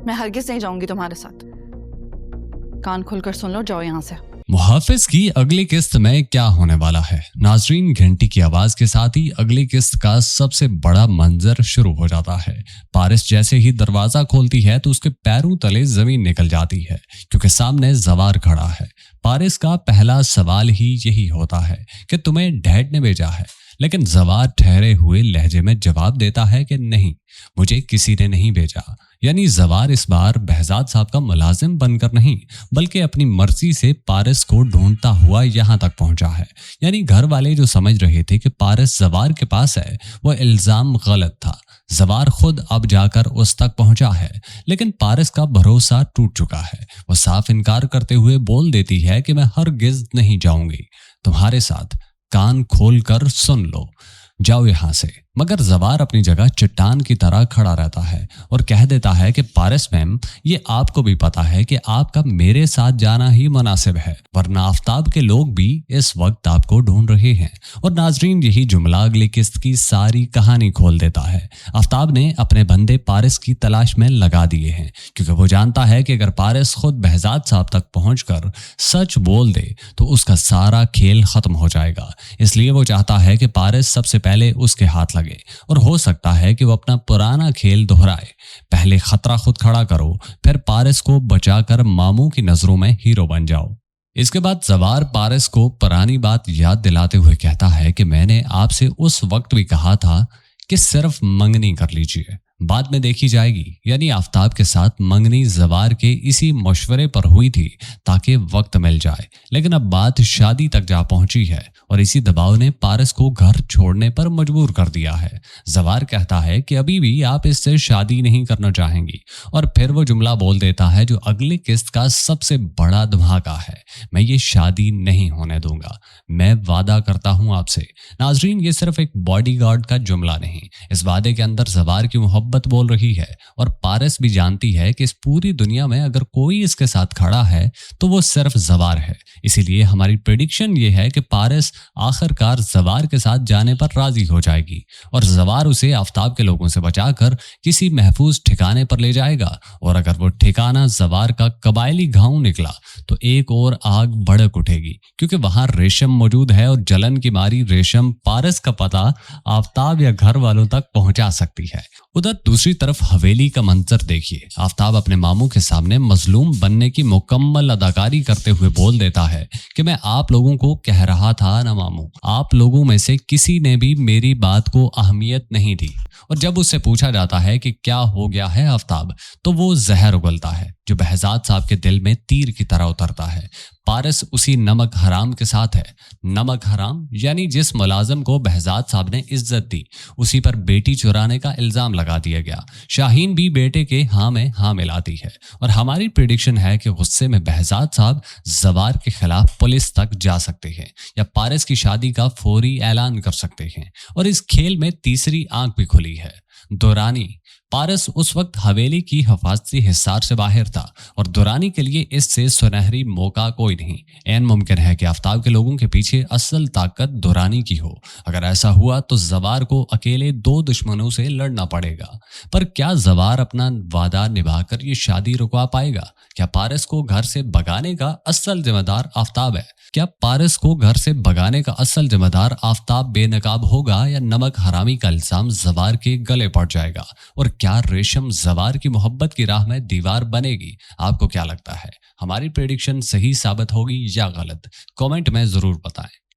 میں ہرگز نہیں جاؤں گی تمہارے ساتھ. کان کھول کر سن لو, جاؤ یہاں سے. محافظ کی اگلی قسط میں کیا ہونے والا ہے؟ ناظرین، گھنٹی کی آواز کے ساتھ ہی اگلی قسط کا سب سے بڑا منظر شروع ہو جاتا ہے. پارس جیسے ہی دروازہ کھولتی ہے تو اس کے پیروں تلے زمین نکل جاتی ہے کیونکہ سامنے زوار کھڑا ہے. پارس کا پہلا سوال ہی یہی ہوتا ہے کہ تمہیں ڈیڈ نے بھیجا ہے، لیکن زوار ٹھہرے ہوئے لہجے میں جواب دیتا ہے کہ نہیں، مجھے کسی نے نہیں بھیجا. یعنی زوار اس بار بہزاد صاحب کا ملازم بن کر نہیں بلکہ اپنی مرضی سے پارس کو ڈھونڈتا ہوا یہاں تک پہنچا ہے. یعنی گھر والے جو سمجھ رہے تھے کہ پارس زوار کے پاس ہے، وہ الزام غلط تھا. زوار خود اب جا کر اس تک پہنچا ہے، لیکن پارس کا بھروسہ ٹوٹ چکا ہے. وہ صاف انکار کرتے ہوئے بول دیتی ہے کہ میں ہرگز نہیں جاؤں گی تمہارے ساتھ. کان کھول کر سن لو، جاؤ یہاں سے. مگر زوار اپنی جگہ چٹان کی طرح کھڑا رہتا ہے اور کہہ دیتا ہے کہ پارس میم، یہ آپ کو بھی پتا ہے کہ آپ کا میرے ساتھ جانا ہی مناسب ہے، ورنہ آفتاب کے لوگ بھی اس وقت آپ کو ڈھونڈ رہے ہیں. اور ناظرین، یہی جملہ اگلی قسط کی ساری کہانی کھول دیتا ہے. آفتاب نے اپنے بندے پارس کی تلاش میں لگا دیے ہیں کیونکہ وہ جانتا ہے کہ اگر پارس خود بہزاد صاحب تک پہنچ کر سچ بول دے تو اس کا سارا کھیل ختم ہو جائے گا. اس لیے وہ چاہتا ہے کہ پارس سب سے پہلے اس کے ہاتھ لگے اور ہو سکتا ہے کہ وہ اپنا پرانا کھیل دہرائے. پہلے خطرہ خود کھڑا کرو، پھر پارس کو بچا کر ماموں کی نظروں میں ہیرو بن جاؤ. اس کے بعد زوار پارس کو پرانی بات یاد دلاتے ہوئے کہتا ہے کہ میں نے آپ سے اس وقت بھی کہا تھا کہ صرف منگنی کر لیجئے، بعد میں دیکھی جائے گی. یعنی آفتاب کے ساتھ منگنی زوار کے اسی مشورے پر ہوئی تھی تاکہ وقت مل جائے، لیکن اب بات شادی تک جا پہنچی ہے اور اسی دباؤ نے پارس کو گھر چھوڑنے پر مجبور کر دیا ہے. زوار کہتا ہے کہ ابھی بھی آپ اس سے شادی نہیں کرنا چاہیں گی، اور پھر وہ جملہ بول دیتا ہے جو اگلی قسط کا سب سے بڑا دھماکہ ہے: میں یہ شادی نہیں ہونے دوں گا، میں وعدہ کرتا ہوں آپ سے. ناظرین، یہ صرف ایک باڈی گارڈ کا جملہ نہیں، اس وعدے کے اندر زوار کی محبت بول رہی ہے، اور پارس بھی جانتی ہے کہ اس پوری دنیا میں اگر کوئی اس کے ساتھ کھڑا ہے تو وہ صرف زوار ہے. اسی لیے ہماری پریڈکشن یہ ہے کہ پارس آخر کار زوار کے ساتھ جانے پر راضی ہو جائے گی اور زوار اسے آفتاب کے لوگوں سے بچا کر کسی محفوظ ٹھکانے پر لے جائے گا. اور اگر وہ ٹھکانہ زوار کا قبائلی گاؤں نکلا تو ایک اور آگ بھڑک اٹھے گی، کیونکہ وہاں ریشم موجود ہے اور جلن کی ماری ریشم پارس کا پتہ آفتاب یا گھر والوں تک پہنچا سکتی ہے. ادھر دوسری طرف حویلی کا منظر دیکھیے. آفتاب اپنے ماموں کے سامنے مظلوم بننے کی مکمل اداکاری کرتے ہوئے بول دیتا ہے کہ میں آپ لوگوں کو کہہ رہا تھا نا ماموں، آپ لوگوں میں سے کسی نے بھی میری بات کو اہمیت نہیں دی. اور جب اس سے پوچھا جاتا ہے کہ کیا ہو گیا ہے آفتاب، تو وہ زہر اگلتا ہے جو بہزاد صاحب کے دل میں تیر کی طرح اترتا ہے. پارس اسی نمک حرام کے ساتھ ہے. نمک حرام یعنی جس ملازم کو بہزاد صاحب نے عزت دی، اسی پر بیٹی چرانے کا الزام لگا دیا گیا. شاہین بھی بیٹے کے ہاں میں ہاں ملاتی ہے، اور ہماری پریڈکشن ہے کہ غصے میں بہزاد صاحب زوار کے خلاف پولیس تک جا سکتے ہیں یا پارس کی شادی کا فوری اعلان کر سکتے ہیں. اور اس کھیل میں تیسری آنکھ بھی کھلی ہے: دورانی. پارس اس وقت حویلی کی حفاظتی حصار سے باہر تھا اور دورانی کے لیے اس سے سنہری موقع کوئی نہیں. عین ممکن ہے کہ آفتاب کے لوگوں کے پیچھے اصل طاقت دورانی کی ہو. اگر ایسا ہوا تو زوار کو اکیلے 2 دشمنوں سے لڑنا پڑے گا. پر کیا زوار اپنا وعدہ نبھا کر یہ شادی رکوا پائے گا؟ کیا پارس کو گھر سے بھگانے کا اصل ذمہ دار آفتاب ہے؟ کیا پارس کو گھر سے بھگانے کا اصل ذمہ دار آفتاب بے نقاب ہوگا، یا نمک حرامی کا الزام زوار کے گلے پڑ جائے گا؟ اور کیا ریشم زوار کی محبت کی راہ میں دیوار بنے گی؟ آپ کو کیا لگتا ہے، ہماری پریڈکشن صحیح ثابت ہوگی یا غلط؟ کامنٹ میں ضرور بتائیں.